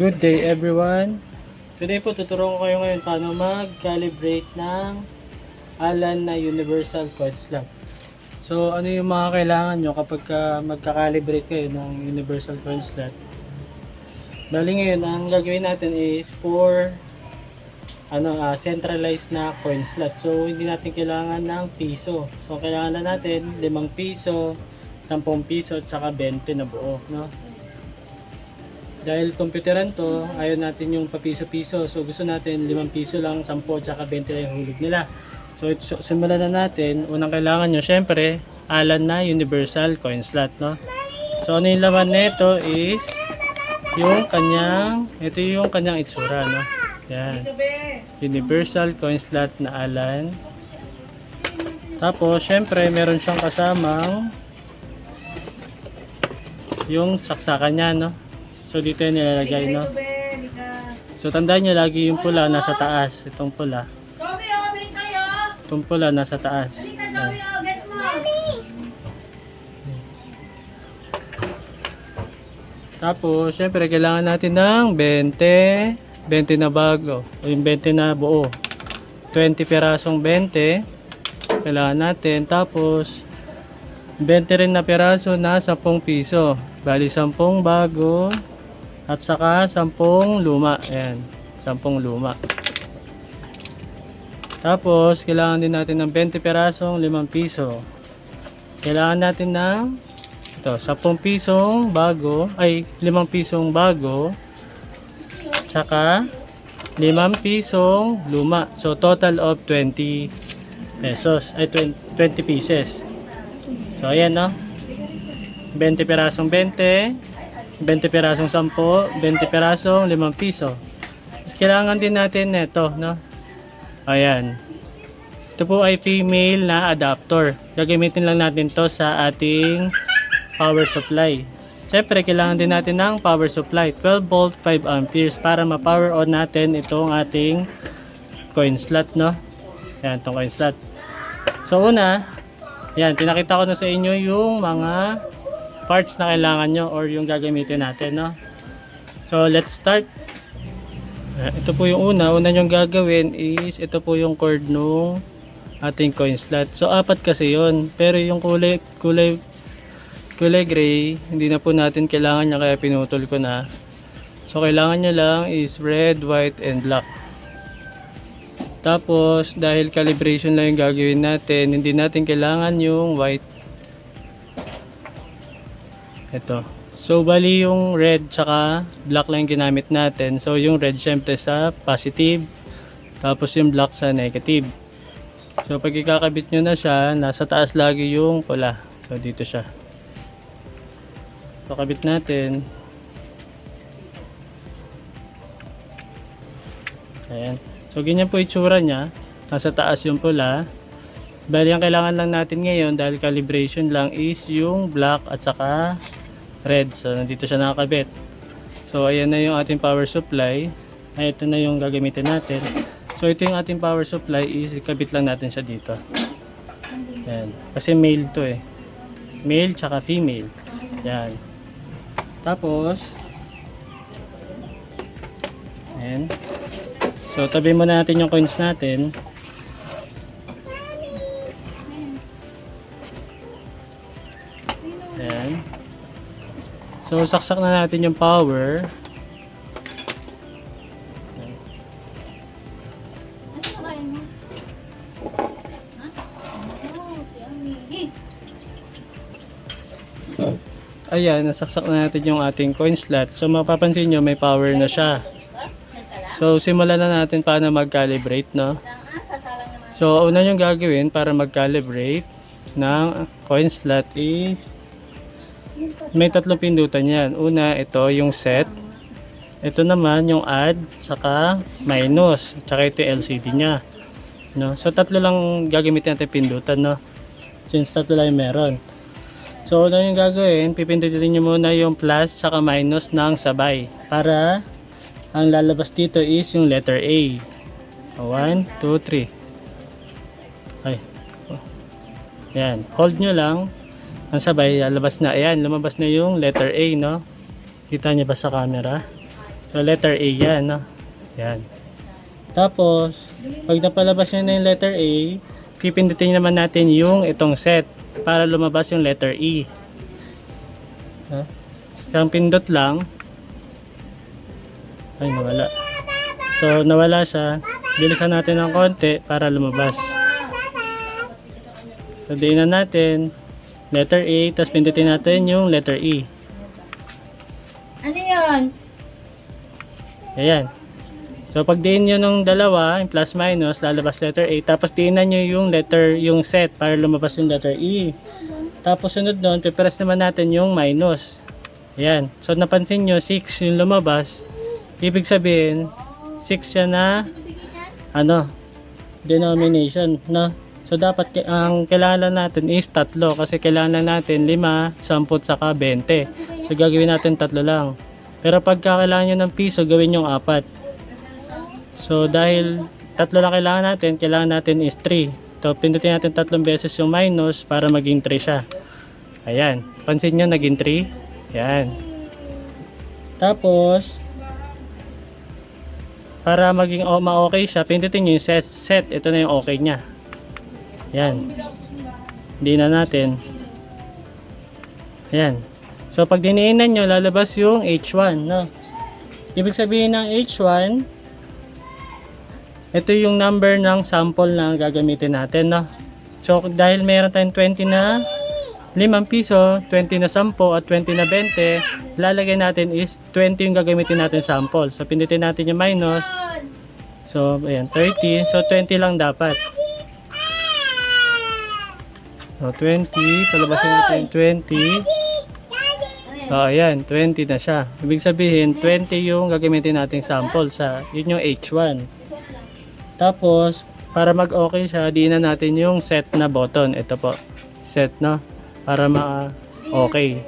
Good day everyone. Today po tuturuan ko kayo ngayon paano mag-calibrate ng Allen na Universal Coil Slot. So ano yung mga kailangan nyo kapag magka-calibrate kayo ng Universal Coil Slot? Bali ngayon ang gagawin natin is for centralized na coin slot. So hindi natin kailangan ng piso. So kailangan na natin 5 piso, 10 piso at saka 20 na buo, no? Dahil computeran to, ayaw natin yung papiso-piso. So gusto natin 5 piso lang, 10 at 20 lang yung hulog nila. So simulan na natin. Unang kailangan nyo, syempre, Allen na Universal Coin Slot, no? So ano yung laman nito is yung kanyang, ito yung kanyang itsura, no? Yan. Universal Coin Slot na Allen. Tapos, syempre, meron siyang kasamang yung saksakan niya, no? So dito yung nilalagay, no? So tandaan nyo lagi yung pula nasa taas. Itong pula. Itong pula nasa taas. Tapos syempre kailangan natin ng 20 na bago. O yung 20 na buo. 20 pirasong 20. Kailangan natin. Tapos 20 rin na piraso na 10 piso. Bali 10 bago. At saka 10 luma. Ayan, 10 luma. Tapos, kailangan din natin ng 20 pirasong 5 piso. Kailangan natin ng ito, 10 pisong bago, ay 5 pisong bago. Tsaka 5 pisong luma. So, total of 20 pesos. Ay, 20 pieces. So, ayan, no? 20 pirasong 20. 20 pirasong 10, 20 pirasong 5 piso. Tapos kailangan din natin ito, no? Ayan. Ito po ay female na adapter. Gagamitin lang natin to sa ating power supply. Siyempre, kailangan din natin ng power supply. 12 volt, 5 amperes para ma-power on natin itong ating coin slot, no? Ayan, itong coin slot. So, una, ayan, pinakita ko na sa inyo yung mga parts na kailangan nyo or yung gagamitin natin, no? So let's start. Ito po yung una nyong gagawin is ito po yung cord nung ating coin slot. So 4 kasi yon, pero yung kulay gray hindi na po natin kailangan niya kaya pinutol ko na. So kailangan nyo lang is red, white and black. Tapos dahil calibration lang yung gagawin natin, hindi natin kailangan yung white. Ito. So, bali yung red tsaka black lang yung ginamit natin. So, yung red syempre sa positive. Tapos yung black sa negative. So, pag ikakabit nyo na siya, nasa taas lagi yung pula. So, dito siya. So, kabit natin. Ayan. So, ganyan po itsura niya. Nasa taas yung pula. Bali, ang kailangan lang natin ngayon dahil calibration lang is yung black at saka red. So nandito siya nakakabit. So ayan na yung ating power supply. Ay, ito na yung gagamitin natin. So ito yung ating power supply is ikabit lang natin siya dito. Ayan. Kasi male to eh. Male tsaka female. Ayan. Tapos ayan. So tabi muna natin yung coins natin. Ayan. So, saksak na natin yung power. Ayan, nasaksak na natin yung ating coin slot. So, mapapansin nyo, may power na siya. So, simulan na natin paano mag-calibrate, no? So, una yung gagawin para mag-calibrate ng coin slot is may 3 pindutan yan. Una, ito yung set. Ito naman yung add, saka minus, saka ito yung LCD nya, no? So 3 lang gagamitin natin pindutan, no? Since 3 lang yung meron. So ano yung gagawin, pipindutin nyo muna yung plus saka minus ng sabay para ang lalabas dito is yung letter A. 1, 2, 3. Ay. Yan, hold nyo lang ang sabay, lalabas na. Ayan, lumabas na yung letter A, no? Kita niyo ba sa camera? So, letter A yan, no? Yan. Tapos, pag napalabas nyo na yung letter A, pipindutin naman natin yung itong set para lumabas yung letter E. No? Isang pindot lang. Ay, nawala. So, nawala siya. Bilisan natin ng konti para lumabas. So, diinan natin letter A, tapos pindutin natin yung letter E. Ano yun? Ayan. So, pag diin nyo nung dalawa, yung plus minus, lalabas letter A. Tapos diinan nyo yung set para lumabas yung letter E. Tapos sunod doon, pipress naman natin yung minus. Ayan. So, napansin nyo, 6 yung lumabas. Ibig sabihin, 6 siya na, denomination, no? So, dapat, ang kailangan lang natin is 3. Kasi kailangan lang natin 5, 10, saka 20. So, gagawin natin 3 lang. Pero pagka kailangan nyo ng piso, gawin yung 4. So, dahil 3 lang kailangan natin is 3. So, pindutin natin 3 beses yung minus para maging 3 siya. Ayan. Pansin nyo, naging 3. Ayan. Tapos, para maging ma-okay siya, pindutin nyo yung set. Ito na yung okay niya. Ayan. Hindi na natin. Ayan. So, pag diniinan nyo, lalabas yung H1. No? Ibig sabihin ng H1, ito yung number ng sample na gagamitin natin. No? So, dahil meron tayong 20 na 5 piso, 20 na 10, at 20 na 20, lalagay natin is 20 yung gagamitin natin sample. So, pindutin natin yung minus. So, ayan, 30. So, 20 lang dapat. So, 20. Palabasin natin yung 20. So, ayan, 20 na siya. Ibig sabihin, 20 yung gagamitin nating sample sa, yun yung H1. Tapos, para mag-okay siya, diinan natin yung set na button. Ito po, set, no? Para ma-okay.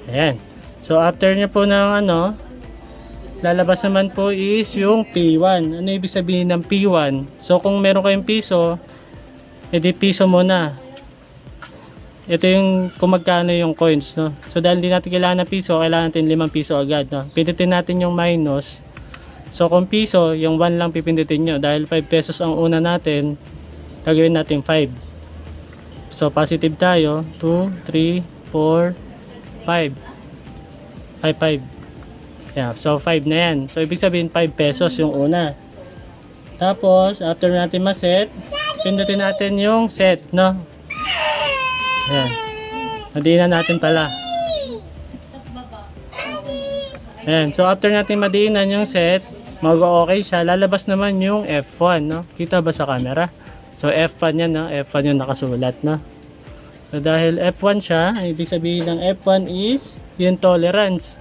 Ayan. So, after nyo po ng lalabas naman po is yung P1. Ano ibig sabihin ng P1? So, kung meron kayong piso, edi piso muna. Ito yung kung magkano yung coins, no? So, dahil hindi natin kailangan ng piso, kailangan natin 5 piso agad, no? Pindutin natin yung minus. So, kung piso, yung 1 lang pipindutin nyo. Dahil 5 pesos ang una natin, gagawin natin 5. So, positive tayo. 2, 3, 4, 5. 5. Yeah, so, 5 na yan. So, ibig sabihin 5 pesos yung una. Tapos, after natin ma-set, pindutin natin yung set, no? Ayan. Madiinan natin pala. Ayan. So, after natin madiinan yung set, mag-okay siya. Lalabas naman yung F1, no? Kita ba sa camera? So, F1 yan, no? F1 yung nakasulat, no? So, dahil F1 siya, ibig sabihin ng F1 is yung tolerance.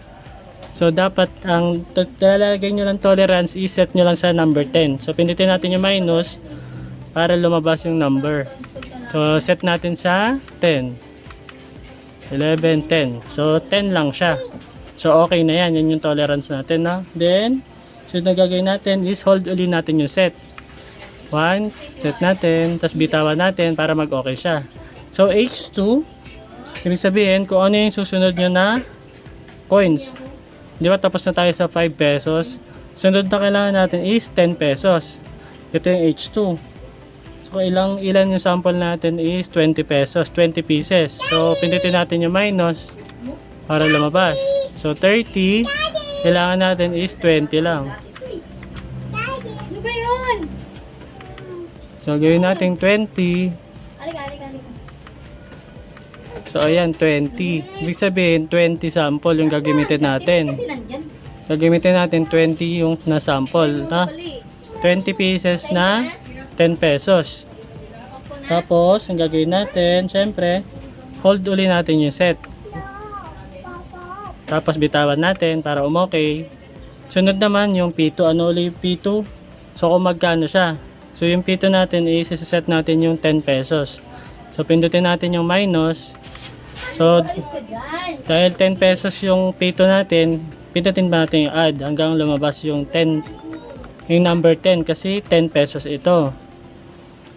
So, dapat ang lalagay nyo lang tolerance, i-set nyo lang sa number 10. So, pindutin natin yung minus para lumabas yung number. So, set natin sa 10. 11, 10. So, 10 lang siya. So, okay na yan. Yan yung tolerance natin, no? Then, so, na gagawin natin is hold ulit natin yung set. 1, set natin, tapos bitawan natin para mag-okay siya. So, H2, ibig sabihin kung ano yung susunod nyo na coins. Di ba, tapos na tayo sa 5 pesos. Sunod na kailangan natin is 10 pesos. Ito yung H2. So, ilan yung sample natin is 20 pesos, 20 pieces. So, pindutin natin yung minus para lumabas. So, 30, kailangan natin is 20 lang. Ano ba yun? So, gawin natin 20. Alika. So, ayan, 20. Ibig sabihin, 20 sample yung gagamitin natin. Kasi nandyan. Gagamitin natin 20 yung na sample. Ha? 20 pieces na 10 pesos. Tapos, ang gagawin natin, syempre, hold uli natin yung set. Tapos, bitawan natin para umokay. Sunod naman yung P2. Ano uli yung P2? So, kung magkano siya. So, yung P2 natin is set natin yung 10 pesos. So, pindutin natin yung minus. So, dahil 10 pesos yung P2 natin, pindutin ba natin yung add hanggang lumabas yung 10, yung number 10 kasi 10 pesos ito.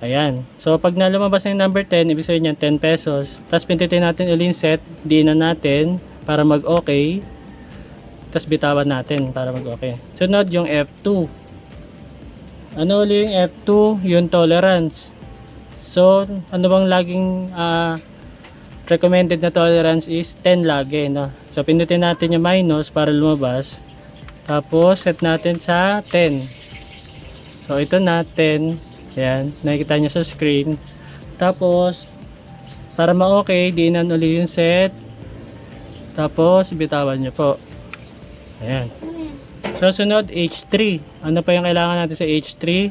Ayan. So, pag nalumabas na yung number 10, ibig sabihin yan 10 pesos. Tapos, pindutin natin ulit set, diinan natin para mag-okay. Tapos bitawan natin para mag-okay. Sunod yung F2. Ano ulit yung F2? Yung tolerance. So, ano bang laging recommended na tolerance is 10 lagi, no? So, pindutin natin yung minus para lumabas. Tapos, set natin sa 10. So, ito na, 10. Ayan, nakikita nyo sa screen. Tapos, para ma-okay, diinan uli yung set. Tapos, bitawan nyo po. Ayan. So, sunod, H3. Ano pa yung kailangan natin sa H3?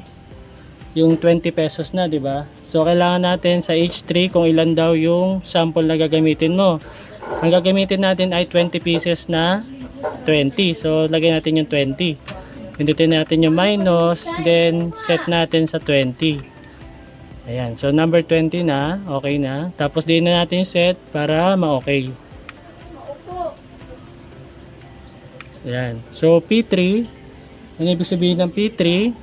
Yung 20 pesos na, di ba? So, kailangan natin sa H3 kung ilan daw yung sample na gagamitin mo. Ang gagamitin natin ay 20 pieces na 20. So, lagay natin yung 20. Pindutin natin yung minus, then set natin sa 20. Ayan. So, number 20 na. Okay na. Tapos, din na natin yung set para ma-okay. Ayan. So, P3. Ano ibig sabihin ng P3?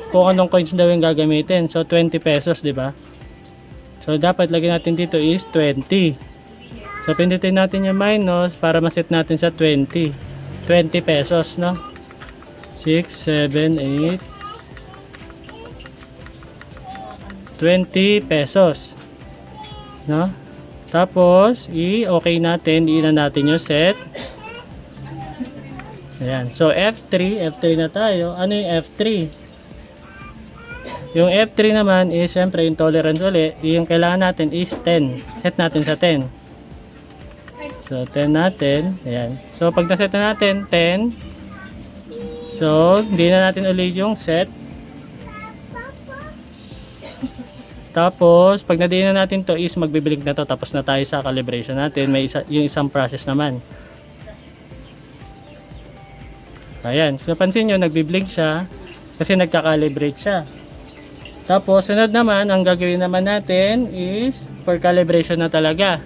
Kung anong coins daw yung gagamitin. So, 20 pesos, di ba? So, dapat lagyan natin dito is 20. So, pindutin natin yung minus para maset natin sa 20. 20 pesos, no? 6, 7, 8. 20 pesos. No? Tapos, i-okay natin. Iinan natin yung set. Ayan. So, F3. F3 na tayo. Ano yung F3? Yung F3 naman is, syempre, yung tolerance ulit. Yung kailangan natin is 10. Set natin sa 10. So, 10 natin. Ayan. So, pag naset na natin, 10. So, hindi na natin ulit yung set. Tapos, pag na-di na natin to is, magbibilig na to. Tapos na tayo sa calibration natin. May yung isang process naman. Ayan, so napansin nyo, nagbiblink siya kasi nagka-calibrate siya. Tapos, sunod naman, ang gagawin naman natin is for calibration na talaga.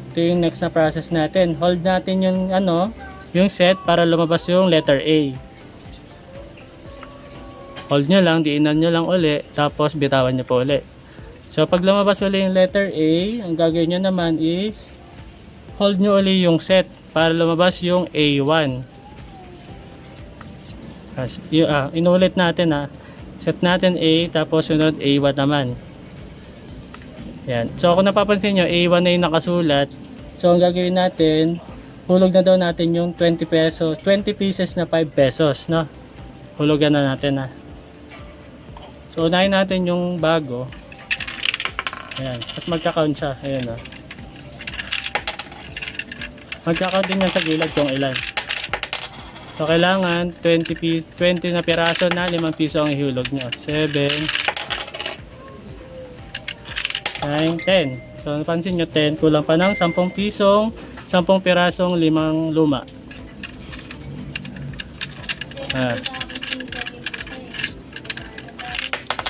Ito yung next na process natin. Hold natin yung, yung set para lumabas yung letter A. Hold nyo lang, diinan nyo lang uli, tapos bitawan nyo po uli. So, pag lumabas uli yung letter A, ang gagawin nyo naman is hold nyo uli yung set para lumabas yung A1. Inulit natin set natin A tapos sunod A1 naman. Yan. So kung napapansin nyo, A1 na yung nakasulat. So ang gagawin natin, hulog na daw natin yung 20 pesos, 20 pieces na 5 pesos, no? Hulugan na natin So unahin natin yung bago. Ayan. Tapos magka-count siya. Ayan Magka-count din yan sa gilid kung ilan. So, kailangan 20 na piraso na 5 piso ang ihulog nyo. 7, 9, 10. So, napansin nyo 10. Kulang pa ng 10 pisong, 10 pirasong 5 luma.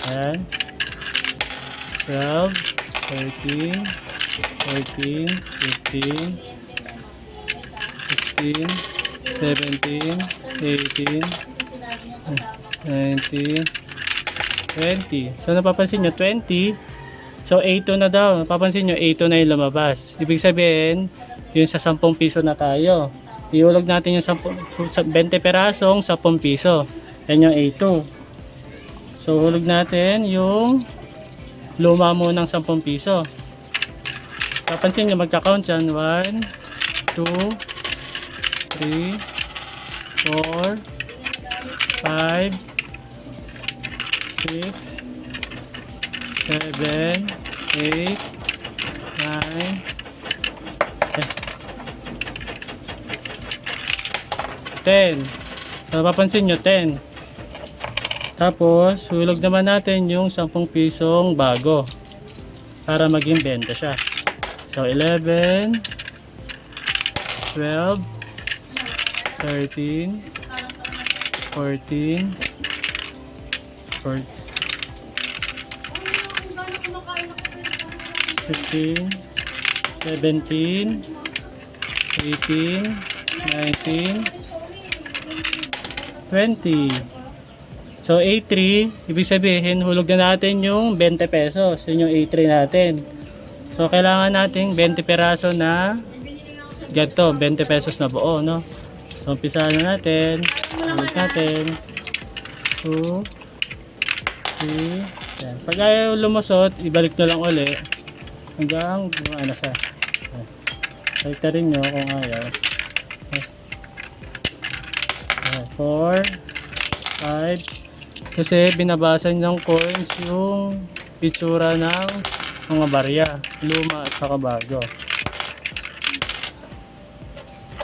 Ayan. 12, 13, 14, 15, 16, 17, 18, 19, 20. So, napapansin nyo, 20. So, A2 na daw. Napapansin nyo, A2 na yung lumabas. Ibig sabihin, yung sa 10 piso na tayo. Iulog natin yung 20 perasong 10 piso. Yan yung A2. So, hulog natin yung luma mo ng 10 piso. Napapansin nyo, magka-count yan. 1, 2, 3, 4, 5, 6, 7, 8, 9, 10. So, napapansin nyo, 10. Tapos, hulog naman natin yung 10 pisong bago para maging 20 siya. So, 11, 12, 13, 14, 15, 17, 18, 19, 20. So, A3, ibig sabihin, hulog na natin yung 20 pesos. Yun yung A3 natin. So, kailangan natin 20 peraso na ganito, 20 pesos na buo, no? So, umpisahan na natin. Balik natin. 2, 3. Yan. Pag ayaw lumusot, ibalik nyo lang uli. Hanggang ano siya. Yan. Balik na rin nyo kung ayaw. 4, 5. Kasi binabasan ng coins yung itsura ng mga barya. Luma at saka bago.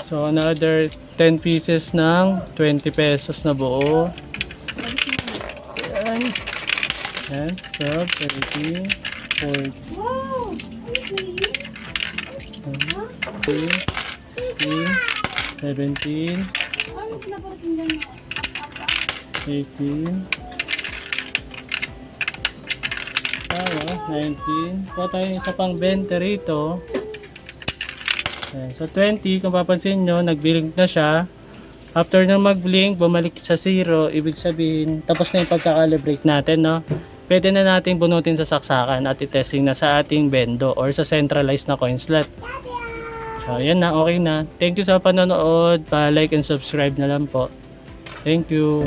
So, another 10 pieces ng 20 pesos na buo. Ayan. Ayan. 12, 13, 14, Wow! 16, 17, 18, 19. Kuha tayo isa pang 20 rito. Ayan. So 20, kung papansin nyo, nag-blink na siya. After na mag-blink, bumalik sa 0, ibig sabihin, tapos na yung pagka-calibrate natin, no? Pwede na natin bunutin sa saksakan at i-testing na sa ating bendo or sa centralized na coin slot. So, yan na, okay na. Thank you sa panonood. Pa-like and subscribe na lang po. Thank you.